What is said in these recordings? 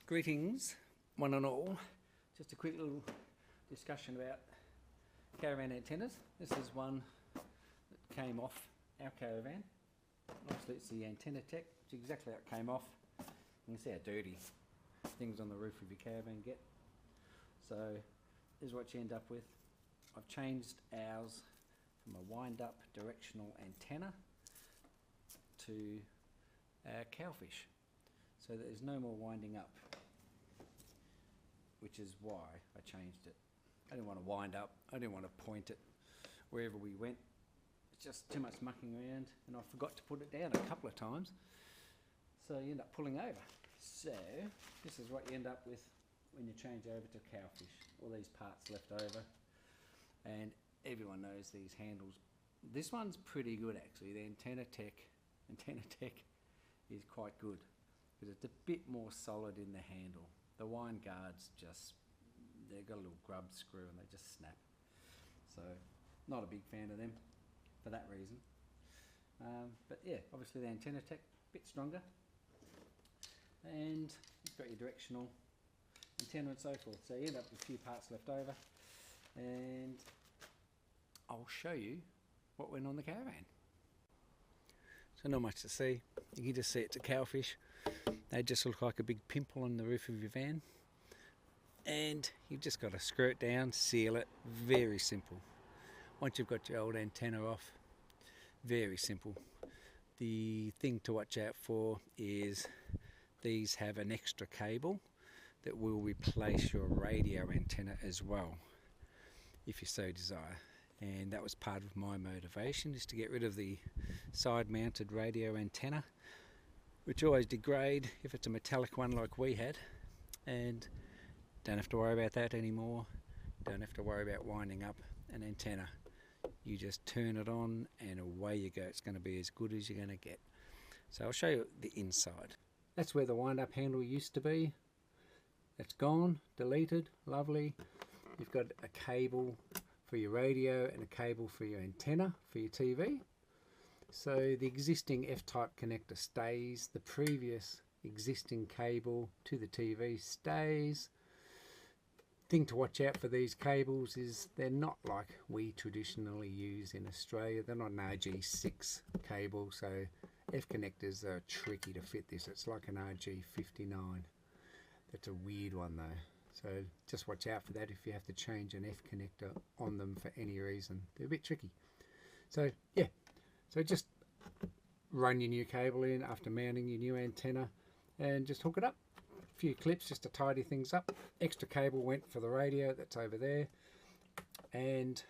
Greetings, one and all. Just a quick little discussion about caravan antennas. This is one that came off our caravan. Obviously it's the antenna tech. It's exactly how it came off. You can see how dirty things on the roof of your caravan get. So this is what you end up with. I've changed ours from a wind-up directional antenna to a Cowfish, so that there's no more winding up, which is why I changed it. I didn't want to wind up, I didn't want to point it wherever we went. It's just too much mucking around, and I forgot to put it down a couple of times, so you end up pulling over. So this is what you end up with when you change over to Cowfish. All these parts left over, and everyone knows these handles. This one's pretty good actually. The antenna tech is quite good because it's a bit more solid in the handle. The wind guards they've got a little grub screw and they just snap. So not a big fan of them for that reason. But yeah, obviously the antenna tech a bit stronger, and you've got your directional antenna and so forth. So you end up with a few parts left over, and I'll show you what went on the caravan. So not much to see. You can just see it's a Cowfish. They just look like a big pimple on the roof of your van, and you've just got to screw it down, seal it. Very simple. Once you've got your old antenna off, very simple. The thing to watch out for is these have an extra cable that will replace your radio antenna as well, if you so desire. And that was part of my motivation, is to get rid of the side mounted radio antenna, which always degrade if it's a metallic one like we had, and don't have to worry about that anymore. Don't have to worry about winding up an antenna. You just turn it on and away you go. It's going to be as good as you're going to get. So I'll show you the inside. That's where the wind up handle used to be. It's gone, deleted, lovely. You've got a cable for your radio and a cable for your antenna for your TV. So the existing F-type connector stays, the previous existing cable to the TV stays. Thing to watch out for these cables is they're not like we traditionally use in Australia. They're not an RG6 cable, so F connectors are tricky to fit this. It's like an RG59. That's a weird one though. So just watch out for that if you have to change an F connector on them for any reason. They're a bit tricky. So yeah, so just run your new cable in after mounting your new antenna and just hook it up. A few clips just to tidy things up. Extra cable went for the radio, that's over there. And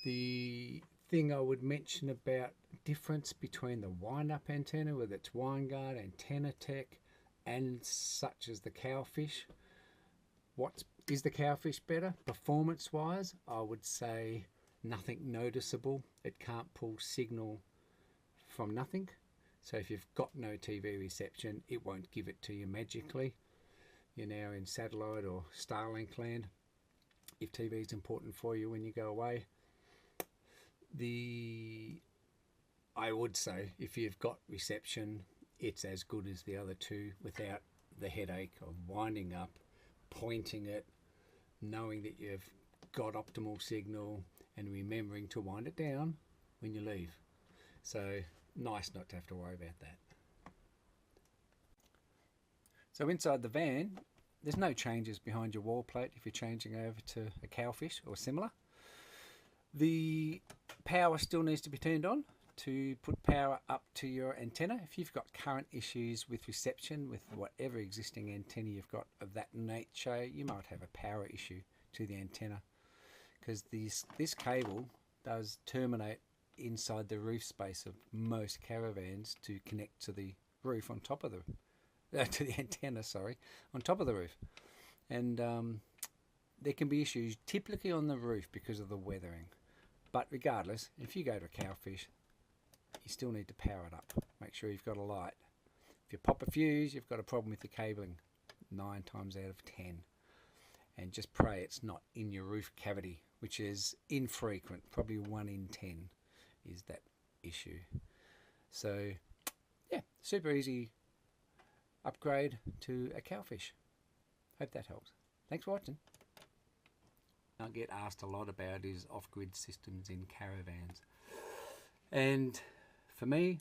the thing I would mention about difference between the wind-up antenna with its wind guard, antenna tech, and such as the Cowfish. Is the Cowfish better? Performance wise, I would say nothing noticeable. It can't pull signal from nothing. So if you've got no TV reception, it won't give it to you magically. You're now in satellite or Starlink land, if TV is important for you when you go away. I would say if you've got reception, it's as good as the other two without the headache of winding up, pointing it, knowing that you've got optimal signal, and remembering to wind it down when you leave. So nice not to have to worry about that. So inside the van, there's no changes behind your wall plate if you're changing over to a Cowfish or similar. The power still needs to be turned on to put power up to your antenna. If you've got current issues with reception with whatever existing antenna you've got of that nature, you might have a power issue to the antenna, because this cable does terminate inside the roof space of most caravans to connect to the roof on top of the to the antenna, sorry, on top of the roof. And there can be issues typically on the roof because of the weathering. But regardless, if you go to a Cowfish, you still need to power it up. Make sure you've got a light. If you pop a fuse, you've got a problem with the cabling 9 times out of 10. And just pray it's not in your roof cavity, which is infrequent. Probably 1 in 10 is that issue. So yeah, super easy upgrade to a Cowfish. Hope that helps. Thanks for watching. I get asked a lot about is off-grid systems in caravans, and for me,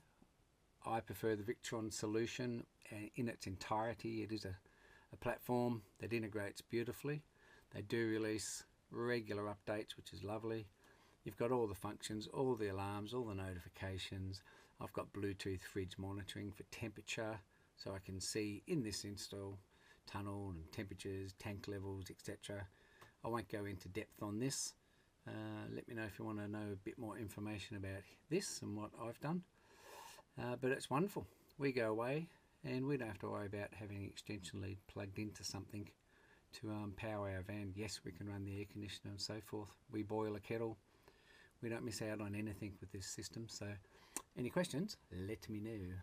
I prefer the Victron solution in its entirety. It is a platform that integrates beautifully. They do release regular updates, which is lovely. You've got all the functions, all the alarms, all the notifications. I've got Bluetooth fridge monitoring for temperature, so I can see in this install tunnel and temperatures, tank levels, etc. I won't go into depth on this. Let me know if you want to know a bit more information about this and what I've done. But it's wonderful. We go away and we don't have to worry about having an extension lead plugged into something to power our van. Yes, we can run the air conditioner and so forth. We boil a kettle. We don't miss out on anything with this system. So any questions, let me know.